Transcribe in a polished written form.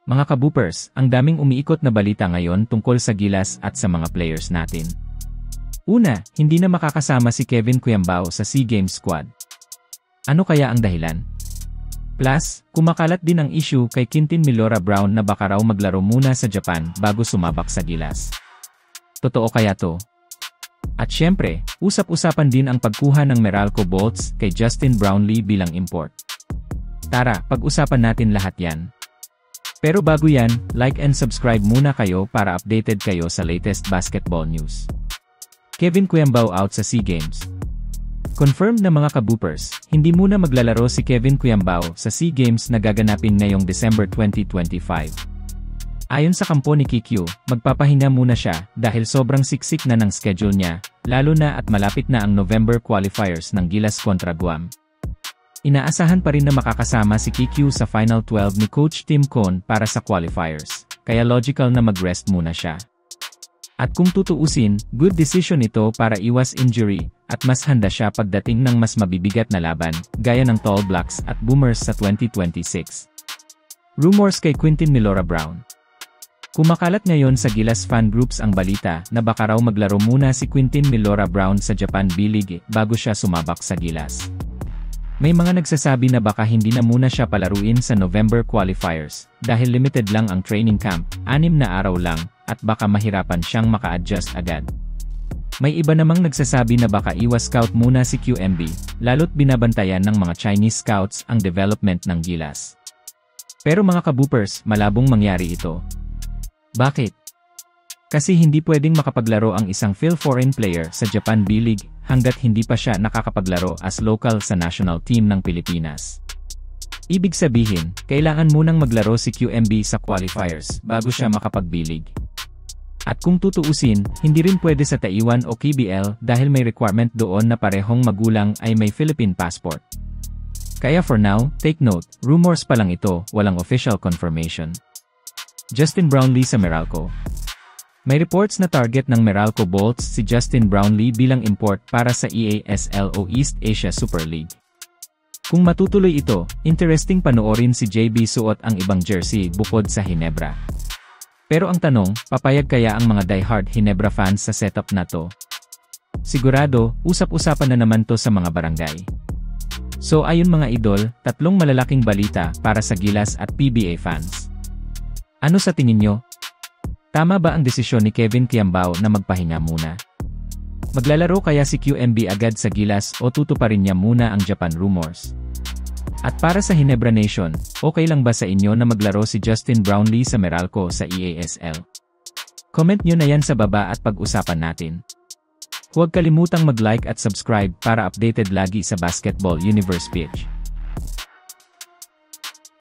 Mga kaboopers, ang daming umiikot na balita ngayon tungkol sa Gilas at sa mga players natin. Una, hindi na makakasama si Kevin Kuyambao sa SEA Games squad. Ano kaya ang dahilan? Plus, kumakalat din ang issue kay Quintin Milora-Brown na baka raw maglaro muna sa Japan bago sumabak sa Gilas. Totoo kaya to? At syempre, usap-usapan din ang pagkuha ng Meralco Bolts kay Justin Brownlee bilang import. Tara, pag-usapan natin lahat yan. Pero bago yan, like and subscribe muna kayo para updated kayo sa latest basketball news. Kevin Kuyambao out sa SEA Games. Confirmed na mga kaboopers, hindi muna maglalaro si Kevin Kuyambao sa SEA Games na gaganapin ngayong December 2025. Ayon sa kampo ni KQ, magpapahinga muna siya dahil sobrang siksik na ng schedule niya, lalo na at malapit na ang November qualifiers ng Gilas kontra Guam. Inaasahan pa rin na makakasama si KQ sa Final 12 ni Coach Tim Cone para sa qualifiers, kaya logical na mag-rest muna siya. At kung tutuusin, good decision ito para iwas injury, at mas handa siya pagdating ng mas mabibigat na laban, gaya ng Tall Blacks at Boomers sa 2026. Rumors kay Quintin Milora-Brown. Kumakalat ngayon sa Gilas fan groups ang balita na baka raw maglaro muna si Quintin Milora-Brown sa Japan B-League bago siya sumabak sa Gilas. May mga nagsasabi na baka hindi na muna siya palaruin sa November qualifiers dahil limited lang ang training camp, 6 na araw lang, at baka mahirapan siyang maka-adjust agad. May iba namang nagsasabi na baka iwas scout muna si QMB, lalo't binabantayan ng mga Chinese scouts ang development ng Gilas. Pero mga kaboopers, malabong mangyari ito. Bakit? Kasi hindi pwedeng makapaglaro ang isang foreign player sa Japan B-League hanggat hindi pa siya nakakapaglaro as local sa national team ng Pilipinas. Ibig sabihin, kailangan munang maglaro si QMB sa qualifiers bago siya makapag-B-League. At kung tutuusin, hindi rin pwede sa Taiwan o KBL dahil may requirement doon na parehong magulang ay may Philippine passport. Kaya for now, take note, rumors pa lang ito, walang official confirmation. Justin Brownlee sa Meralco. May reports na target ng Meralco Bolts si Justin Brownlee bilang import para sa EASL o East Asia Super League. Kung matutuloy ito, interesting panoorin si JB suot ang ibang jersey bukod sa Ginebra. Pero ang tanong, papayag kaya ang mga diehard Ginebra fans sa setup na to? Sigurado, usap-usapan na naman to sa mga barangay. So ayun mga idol, 3 malalaking balita para sa Gilas at PBA fans. Ano sa tingin nyo? Tama ba ang desisyon ni Kevin Kuyambao na magpahinga muna? Maglalaro kaya si QMB agad sa Gilas o tutuparin niya muna ang Japan rumors? At para sa Ginebra Nation, okay lang ba sa inyo na maglaro si Justin Brownlee sa Meralco sa EASL? Comment nyo na yan sa baba at pag-usapan natin. Huwag kalimutang mag-like at subscribe para updated lagi sa Basketball Universe page.